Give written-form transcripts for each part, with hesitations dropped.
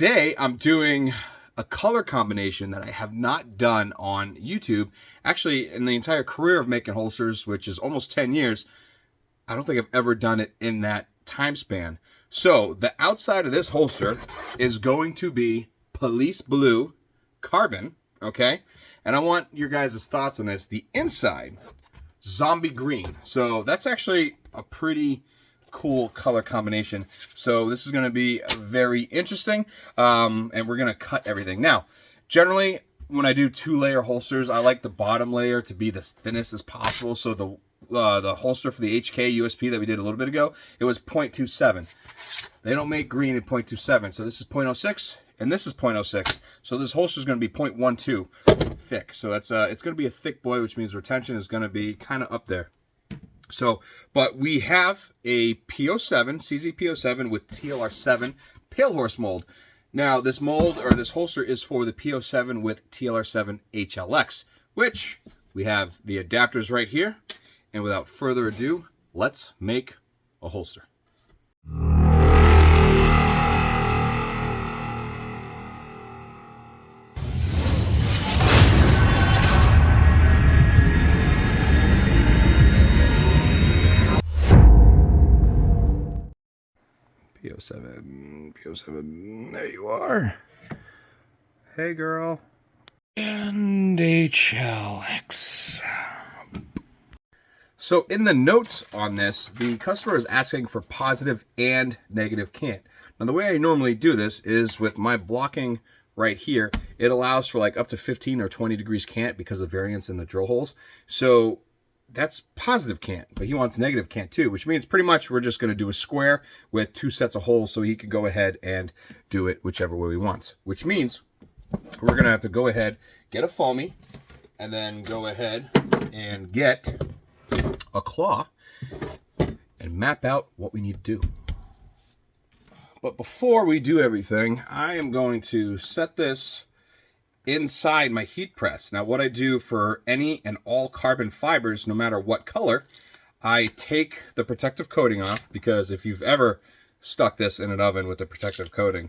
Today, I'm doing a color combination that I have not done on YouTube. Actually, in the entire career of making holsters, which is almost 10 years, I don't think I've ever done it in that time span. So, the outside of this holster is going to be police blue carbon, okay? And I want your guys' thoughts on this. The inside, zombie green. So, that's actually a pretty cool color combination. So this is going to be very interesting, and we're going to cut everything. Now, generally, when I do two-layer holsters, I like the bottom layer to be the thinnest as possible. So the holster for the HK USP that we did a little bit ago, it was 0.27. They don't make green at 0.27, so this is 0.06, and this is 0.06. So this holster is going to be 0.12 thick. So that's it's going to be a thick boy, which means retention is going to be kind of up there. So, but we have a P07, CZ P07 with TLR7 pale horse mold. Now, this mold, or this holster, is for the P07 with TLR7 HLX, which we have the adapters right here. And without further ado, let's make a holster. P07, there you are. Hey, girl. And HLX. So in the notes on this, the customer is asking for positive and negative cant. Now, the way I normally do this is with my blocking right here. It allows for like up to 15 or 20 degrees cant because of variance in the drill holes. So that's positive cant, but he wants negative cant too, which means pretty much we're just going to do a square with two sets of holes so he can go ahead and do it whichever way he wants, which means we're going to have to go ahead, get a foamy, and then go ahead and get a claw and map out what we need to do. But before we do everything, I am going to set this inside my heat press. Now, what I do for any and all carbon fibers, no matter what color, I take the protective coating off, because if you've ever stuck this in an oven with the protective coating,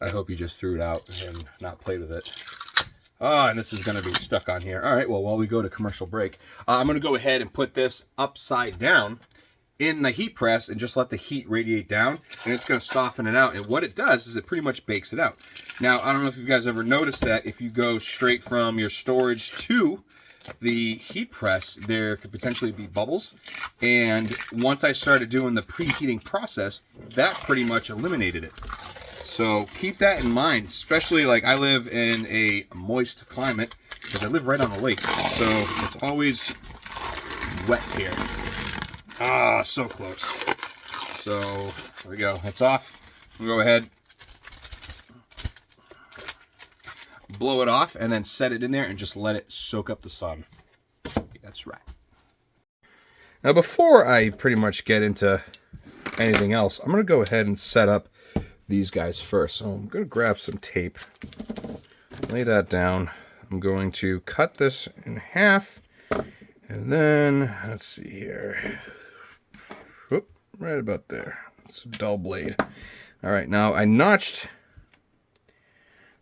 I hope you just threw it out and not played with it. And this is going to be stuck on here. All right, well, while we go to commercial break, I'm going to go ahead and put this upside down in the heat press and just let the heat radiate down, and it's going to soften it out. And what it does is it pretty much bakes it out. Now, I don't know if you guys ever noticed that if you go straight from your storage to the heat press, there could potentially be bubbles. And once I started doing the preheating process, that pretty much eliminated it. So keep that in mind, especially like I live in a moist climate because I live right on the lake. So it's always wet here. Ah, so close. So there we go. That's off. We'll go ahead, blow it off, and then set it in there and just let it soak up the sun. That's right. Now, before I pretty much get into anything else, I'm going to go ahead and set up these guys first. So I'm going to grab some tape, lay that down. I'm going to cut this in half, and then, let's see here. Whoop, right about there. It's a dull blade. All right, now I notched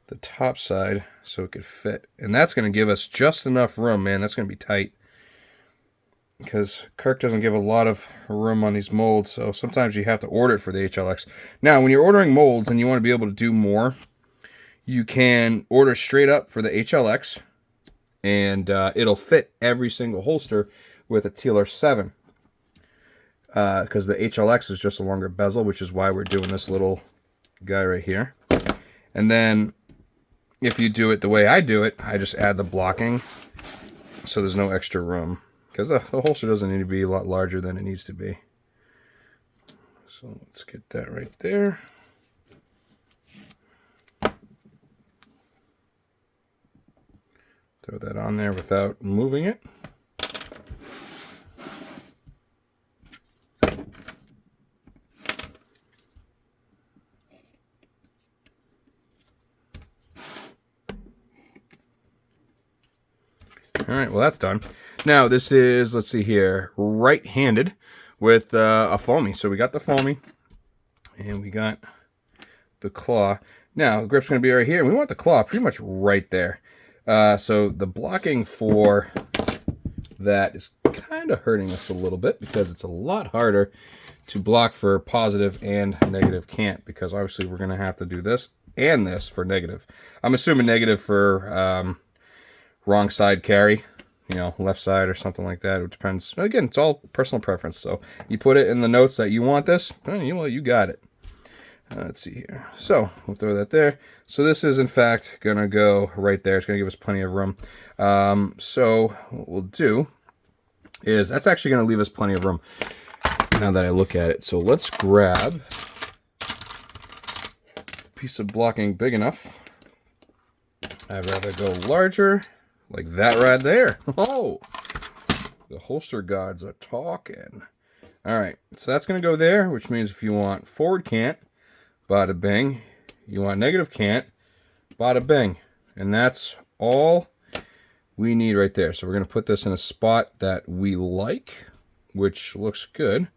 the top side so it could fit, and that's going to give us just enough room, man. That's going to be tight because Kirk doesn't give a lot of room on these molds, so sometimes you have to order it for the HLX. Now, when you're ordering molds and you want to be able to do more, you can order straight up for the HLX, and it'll fit every single holster with a TLR7. Because the HLX is just a longer bezel, which is why we're doing this little guy right here. And then if you do it the way I do it, I just add the blocking so there's no extra room. Because the holster doesn't need to be a lot larger than it needs to be. So let's get that right there. Throw that on there without moving it. All right, well, that's done. Now, this is, let's see here, right-handed with a foamy. So we got the foamy, and we got the claw. Now, the grip's going to be right here, and we want the claw pretty much right there. So the blocking for that is kind of hurting us a little bit because it's a lot harder to block for positive and negative cant, because obviously we're going to have to do this and this for negative. I'm assuming negative for wrong side carry, you know, left side or something like that. It depends. Again, it's all personal preference. So you put it in the notes that you want this, well, you got it. Let's see here. So we'll throw that there. So this is in fact going to go right there. It's going to give us plenty of room. So what we'll do is that's actually going to leave us plenty of room now that I look at it. So let's grab a piece of blocking big enough. I'd rather go larger, like that right there. Oh, the holster gods are talking. All right, so that's going to go there, which means if you want forward cant, bada bing. You want negative cant, bada bing. And that's all we need right there. So we're going to put this in a spot that we like, which looks good.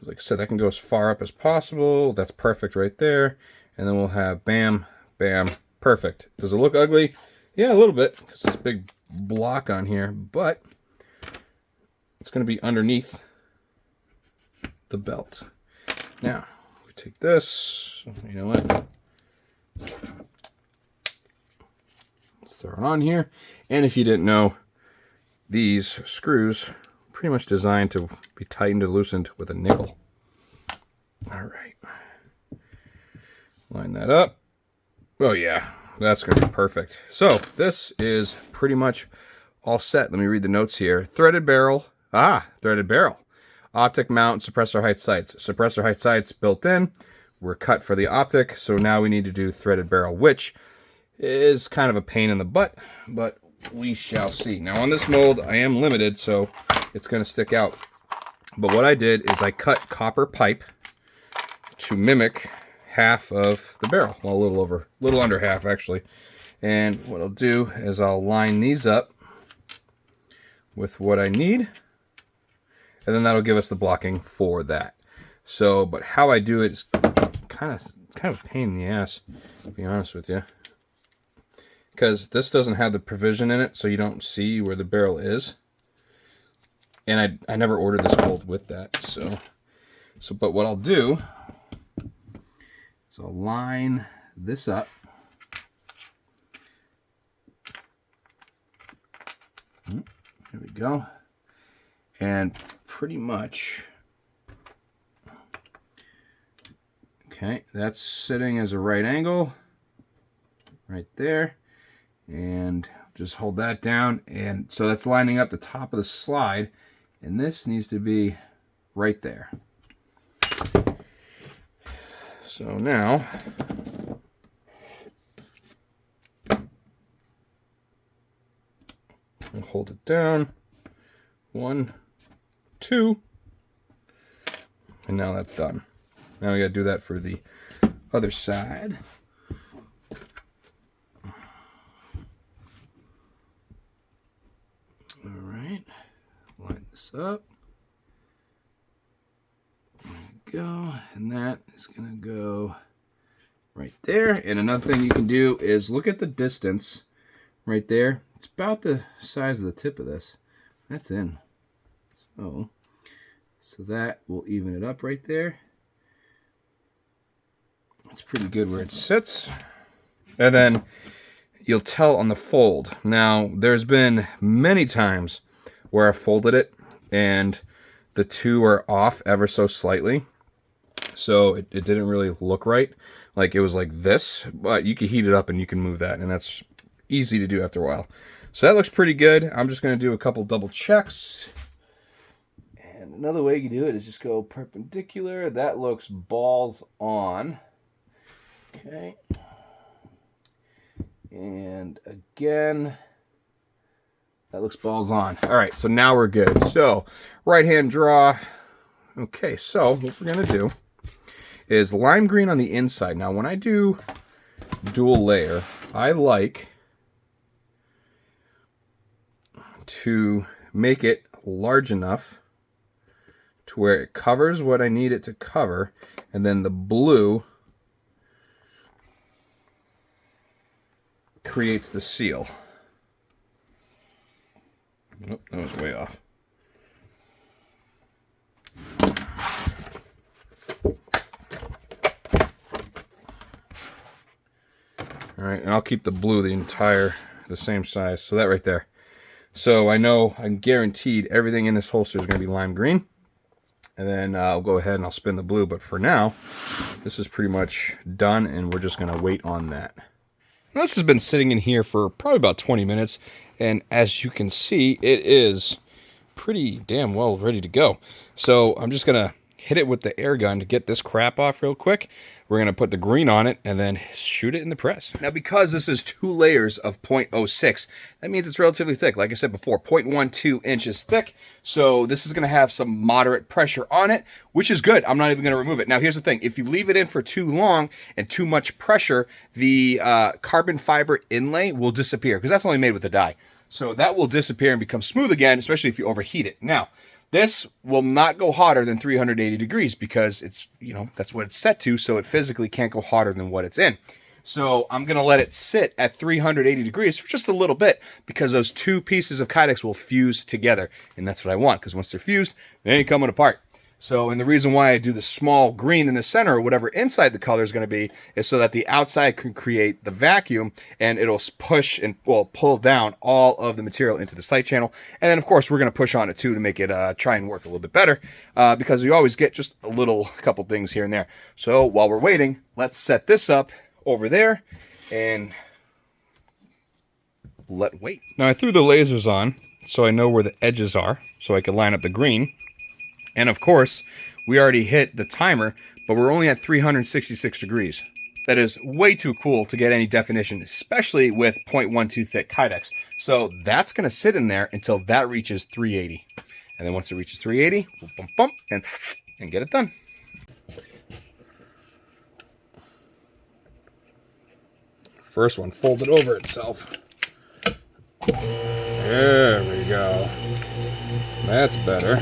Like I said, that can go as far up as possible. That's perfect right there. And then we'll have bam, bam, perfect. Does it look ugly? Yeah, a little bit, because there's a big block on here, but it's going to be underneath the belt. Now, we take this, you know what? Let's throw it on here. And if you didn't know, these screws are pretty much designed to be tightened or loosened with a nickel. All right. Line that up. Oh yeah, that's going to be perfect. So this is pretty much all set. Let me read the notes here. Threaded barrel. Threaded barrel. Optic mount, suppressor height sights. Suppressor height sights built in. We're cut for the optic, so now we need to do threaded barrel, which is kind of a pain in the butt, but we shall see. Now on this mold, I am limited, so it's going to stick out. But what I did is I cut copper pipe to mimic half of the barrel. Well, a little under half actually. And what I'll do is I'll line these up with what I need, and then that'll give us the blocking for that. So, but how I do it is kind of a pain in the ass, to be honest with you, because this doesn't have the provision in it, so you don't see where the barrel is. And I never ordered this mold with that, so but what I'll do is I'll line this up. There we go. And pretty much, okay, that's sitting as a right angle right there. And just hold that down. And so that's lining up the top of the slide. And this needs to be right there. So now, I'll hold it down. 1, 2. And now that's done. Now we got to do that for the other side. All right. Line this up. There we go. And that is going to go right there. And another thing you can do is look at the distance right there. It's about the size of the tip of this. That's in. So that will even it up right there. It's pretty good where it sits. And then you'll tell on the fold. Now, there's been many times where I folded it and the two are off ever so slightly. So it didn't really look right. Like it was like this, but you can heat it up and you can move that, and that's easy to do after a while. So that looks pretty good. I'm just going to do a couple double checks. And another way you can do it is just go perpendicular. That looks balls on. Okay. And again, that looks balls on. All right, so now we're good. So right hand draw. Okay, so what we're going to do is lime green on the inside. Now when I do dual layer, I like to make it large enough to where it covers what I need it to cover, and then the blue creates the seal. Oh, that was way off. All right, and I'll keep the blue the same size. So that right there. So I know I'm guaranteed everything in this holster is going to be lime green. And then I'll go ahead and I'll spin the blue. But for now, this is pretty much done, and we're just going to wait on that. Now, this has been sitting in here for probably about 20 minutes. And as you can see, it is pretty damn well ready to go. So I'm just going to hit it with the air gun to get this crap off real quick. We're going to put the green on it and then shoot it in the press. Now, because this is 2 layers of 0.06, that means it's relatively thick. Like I said before, 0.12 inches thick. So this is going to have some moderate pressure on it, which is good. I'm not even going to remove it. Now, here's the thing. If you leave it in for too long and too much pressure, the carbon fiber inlay will disappear, because that's only made with the dye. So that will disappear and become smooth again, especially if you overheat it. Now, this will not go hotter than 380 degrees because it's, you know, that's what it's set to, so it physically can't go hotter than what it's in. So I'm going to let it sit at 380 degrees for just a little bit, because those 2 pieces of Kydex will fuse together, and that's what I want, because once they're fused, they ain't coming apart. So, and the reason why I do the small green in the center, or whatever inside the color is going to be, is so that the outside can create the vacuum, and it'll push and, well, pull down all of the material into the sight channel. And then, of course, we're going to push on it, too, to make it try and work a little bit better, because you always get just a couple things here and there. So, while we're waiting, let's set this up over there, and wait. Now, I threw the lasers on, so I know where the edges are, so I can line up the green. And of course, we already hit the timer, but we're only at 366 degrees. That is way too cool to get any definition, especially with 0.12 thick Kydex. So that's going to sit in there until that reaches 380. And then once it reaches 380, we'll bump, bump, and get it done. First one folded over itself. There we go. That's better.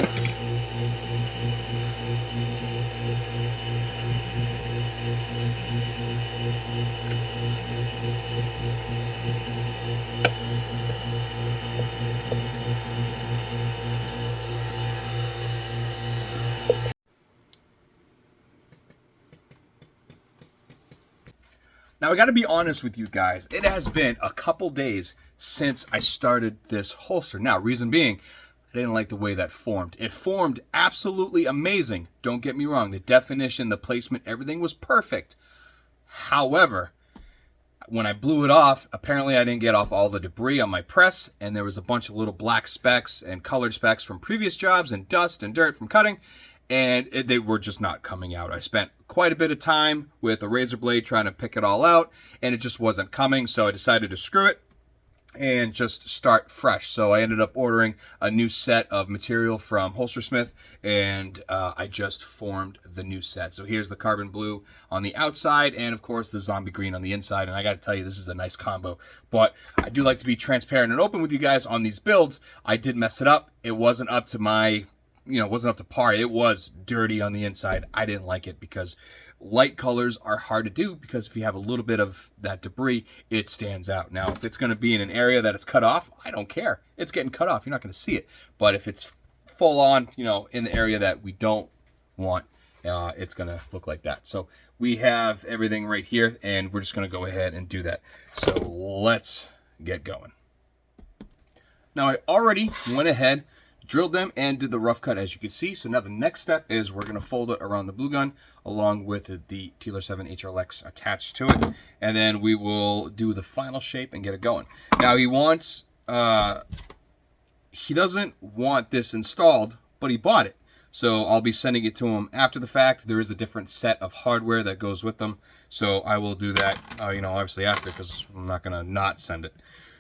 Now, I got to be honest with you guys. It has been a couple days since I started this holster. Now, reason being, I didn't like the way that formed. It formed absolutely amazing. Don't get me wrong. The definition, the placement, everything was perfect. However, when I blew it off, apparently I didn't get off all the debris on my press, and there was a bunch of little black specks and colored specks from previous jobs and dust and dirt from cutting, and they were just not coming out. I spent quite a bit of time with a razor blade trying to pick it all out, and it just wasn't coming, so I decided to screw it and just start fresh. So I ended up ordering a new set of material from Holstersmith, and I just formed the new set. So here's the carbon blue on the outside, and of course the zombie green on the inside. And I got to tell you, this is a nice combo. But I do like to be transparent and open with you guys on these builds. I did mess it up. It wasn't up to my, wasn't up to par. It was dirty on the inside. I didn't like it because light colors are hard to do, because if you have a little bit of that debris, it stands out. Now, if it's going to be in an area that it's cut off, I don't care. It's getting cut off. You're not going to see it. But if it's full on, in the area that we don't want, it's going to look like that. So we have everything right here, and we're just going to go ahead and do that. So let's get going. Now, I already went ahead, drilled them, and did the rough cut, as you can see. So now the next step is we're going to fold it around the blue gun along with the TLR7 HLX attached to it, and then we will do the final shape and get it going. Now he doesn't want this installed, but he bought it. So I'll be sending it to him after the fact. There is a different set of hardware that goes with them, so I will do that, obviously after, because I'm not going to not send it.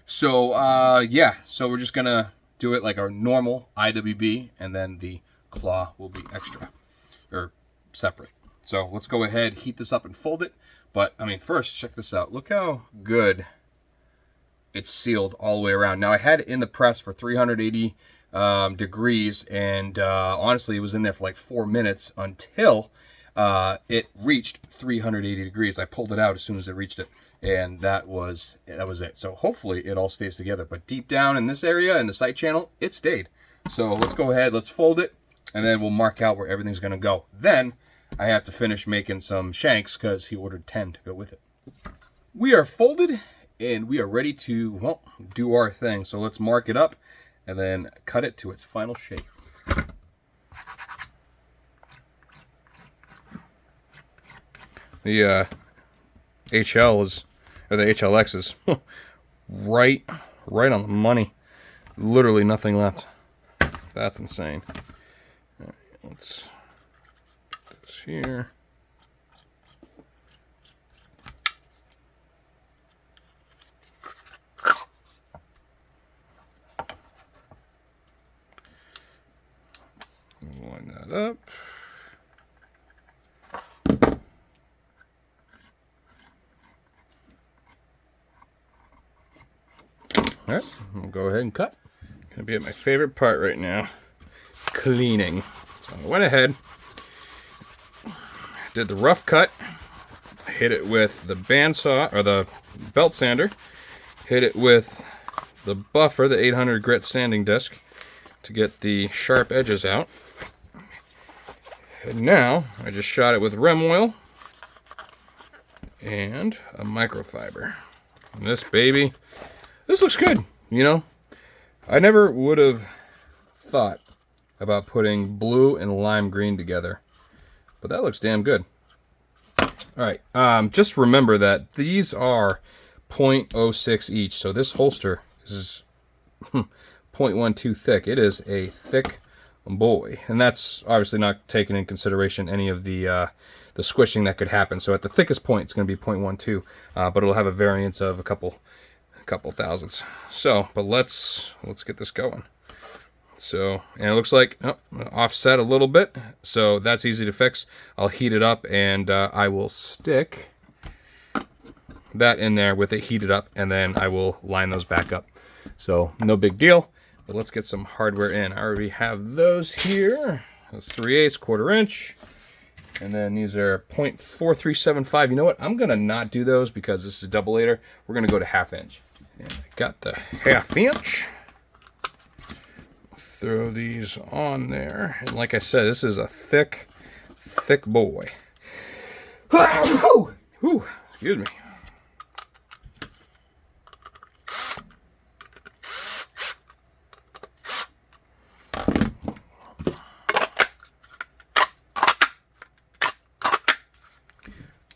So yeah, so we're just going to do it like our normal IWB, and then the claw will be extra, or separate. So let's go ahead, heat this up and fold it. But, first, check this out. Look how good it's sealed all the way around. Now, I had it in the press for 380 degrees, and honestly, it was in there for like 4 minutes until it reached 380 degrees. I pulled it out as soon as it reached it. and that was it. So hopefully it all stays together. But deep down in this area, in the side channel, it stayed. So let's go ahead, let's fold it, and then we'll mark out where everything's gonna go. Then I have to finish making some shanks because he ordered 10 to go with it. We are folded and we are ready to, well, do our thing. So let's mark it up and then cut it to its final shape. The HLX is right on the money. Literally nothing left. That's insane. All right, let's put this here. Line that up. All right, we'll go ahead and cut. Gonna be at my favorite part right now, cleaning. So I went ahead, did the rough cut, hit it with the bandsaw or the belt sander, hit it with the buffer, the 800 grit sanding disc, to get the sharp edges out. And now I just shot it with rem oil and a microfiber. And this baby, this looks good, you know. I never would have thought about putting blue and lime green together, but that looks damn good. All right, just remember that these are 0.06 each, so this holster is 0.12 thick. It is a thick boy, and that's obviously not taking in consideration any of the squishing that could happen. So at the thickest point, it's going to be 0.12, but it'll have a variance of a couple thousandths. So, but let's get this going. So, and it looks like offset a little bit, so that's easy to fix. I'll heat it up, and I will stick that in there with it heated up, and then I will line those back up. So no big deal. But let's get some hardware in. I already have those here. Those 3/8, 1/4 inch. And then these are 0.4375. You know what? I'm going to not do those because this is double later. We're going to go to 1/2 inch. And I got the 1/2 inch. Throw these on there. And like I said, this is a thick boy. Ooh, excuse me.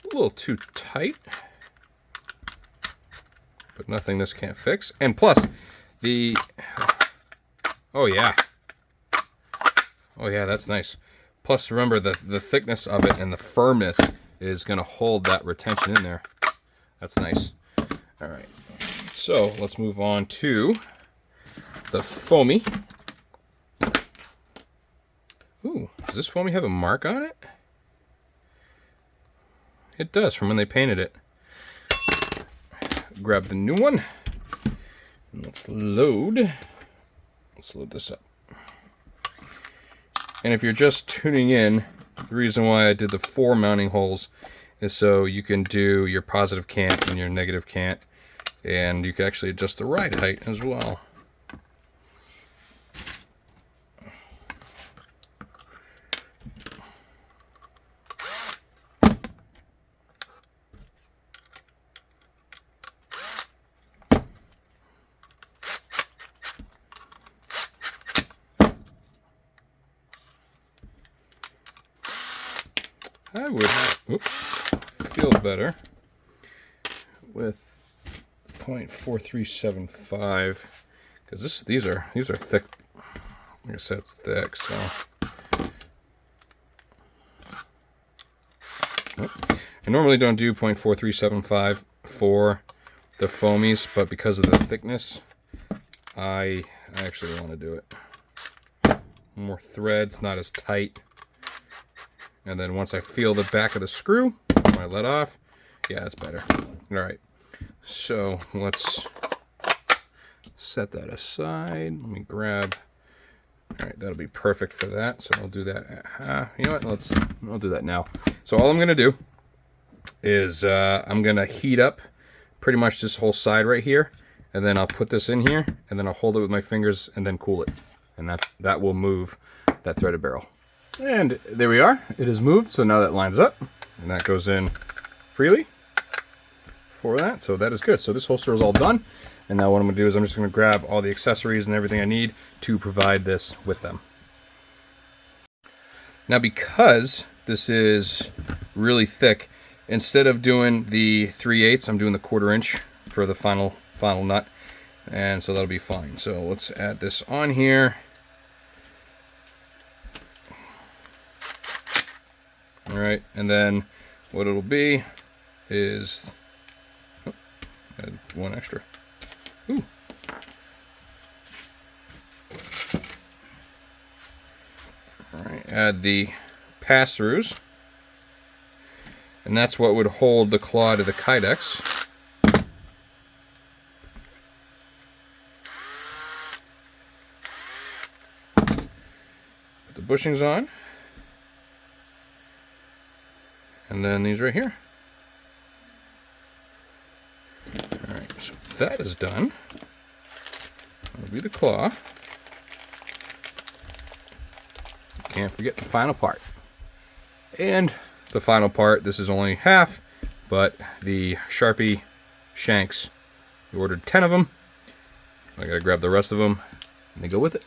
A little too tight, but nothing this can't fix. And plus oh yeah, that's nice. Plus remember the thickness of it and the firmness is going to hold that retention in there. That's nice. All right, so let's move on to the foamy. Ooh, does this foamy have a mark on it? It does, from when they painted it. Grab the new one. And let's load this up. And if you're just tuning in, the reason why I did the 4 mounting holes is so you can do your positive cant and your negative cant. And you can actually adjust the ride height as well. I would feel better with 0.4375 because these are thick. Like I said, it's thick. So I normally don't do 0.4375 for the foamies, but because of the thickness, I actually want to do it. More threads, not as tight. And then once I feel the back of the screw, I let off. Yeah, that's better. All right. So let's set that aside. Let me grab. All right, that'll be perfect for that. So I'll do that. You know what? I'll do that now. So all I'm gonna do is I'm gonna heat up pretty much this whole side right here, and then I'll put this in here, and then I'll hold it with my fingers and then cool it, and that will move that threaded barrel. And there we are. It is moved, so now that lines up, and that goes in freely for that. So that is good. So this holster is all done, and now what I'm going to do is I'm just going to grab all the accessories and everything I need to provide this with them. Now, because this is really thick, instead of doing the 3/8, I'm doing the 1/4 inch for the final nut, and so that'll be fine. So let's add this on here. All right, and then what it'll be is, oh, add one extra. Ooh. All right, add the pass-throughs, and that's what would hold the claw to the Kydex. Put the bushings on. And then these right here. Alright, so that is done. That'll be the claw. Can't forget the final part. And the final part, this is only half, but the Sharpie shanks. We ordered 10 of them. I gotta grab the rest of them, and they go with it.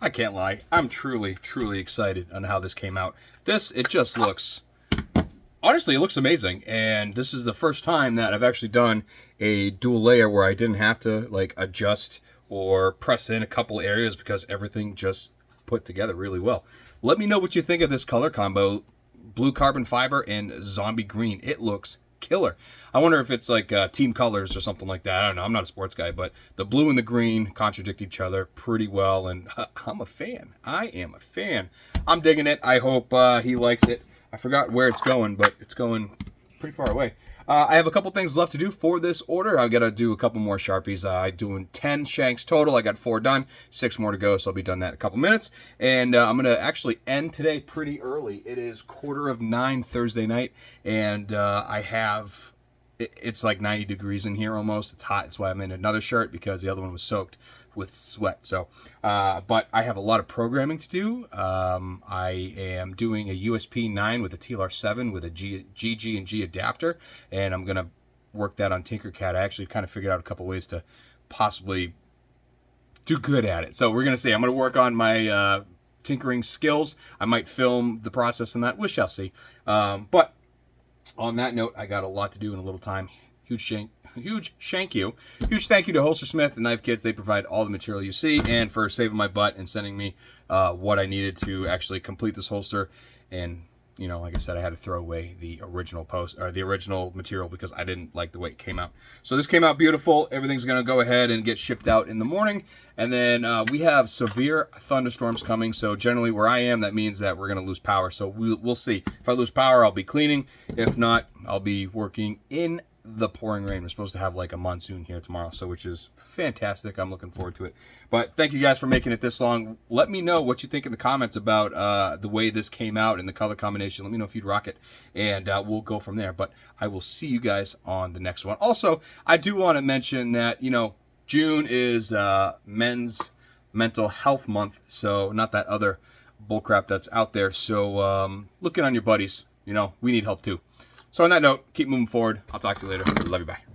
I can't lie, I'm truly excited on how this came out. It just looks, honestly, it looks amazing. And this is the first time that I've actually done a dual layer where I didn't have to like adjust or press in a couple areas because everything just put together really well. Let me know what you think of this color combo, blue carbon fiber and zombie green. It looks killer. I wonder if it's like team colors or something like that. I don't know. I'm not a sports guy, but the blue and the green contradict each other pretty well, and I'm a fan. I am a fan. I'm digging it. I hope he likes it. I forgot where it's going, but it's going pretty far away. I have a couple things left to do for this order. I got to do a couple more Sharpies. I'm doing 10 shanks total. I got 4 done, 6 more to go, so I'll be done that in a couple minutes. And I'm going to actually end today pretty early. It is 8:45 Thursday night, and I have, it's like 90 degrees in here almost. It's hot. That's why I'm in another shirt, because the other one was soaked with sweat. So, but I have a lot of programming to do. I am doing a USB 9 with a TLR7 with a GG and G adapter, and I'm gonna work that on Tinkercad. I actually kind of figured out a couple ways to possibly do good at it. So we're gonna see. I'm gonna work on my tinkering skills. I might film the process in that. We shall see. But on that note, I got a lot to do in a little time. Huge thank you to Holster Smith and Knife Kits. They provide all the material you see, and for saving my butt and sending me what I needed to actually complete this holster. And you know, like I said, I had to throw away the original material because I didn't like the way it came out. So this came out beautiful. Everything's gonna go ahead and get shipped out in the morning, and then we have severe thunderstorms coming. So generally, where I am, that means that we're gonna lose power. So we'll see. If I lose power, I'll be cleaning. If not, I'll be working in the pouring rain. We're supposed to have like a monsoon here tomorrow, so which is fantastic. I'm looking forward to it. But thank you guys for making it this long. Let me know what you think in the comments about the way this came out and the color combination. Let me know if you'd rock it, and we'll go from there. But I will see you guys on the next one. Also, I do want to mention that, you know, June is Men's Mental Health Month, so not that other bullcrap that's out there. So look in on your buddies. You know, we need help too. So on that note, keep moving forward. I'll talk to you later. Love you. Bye.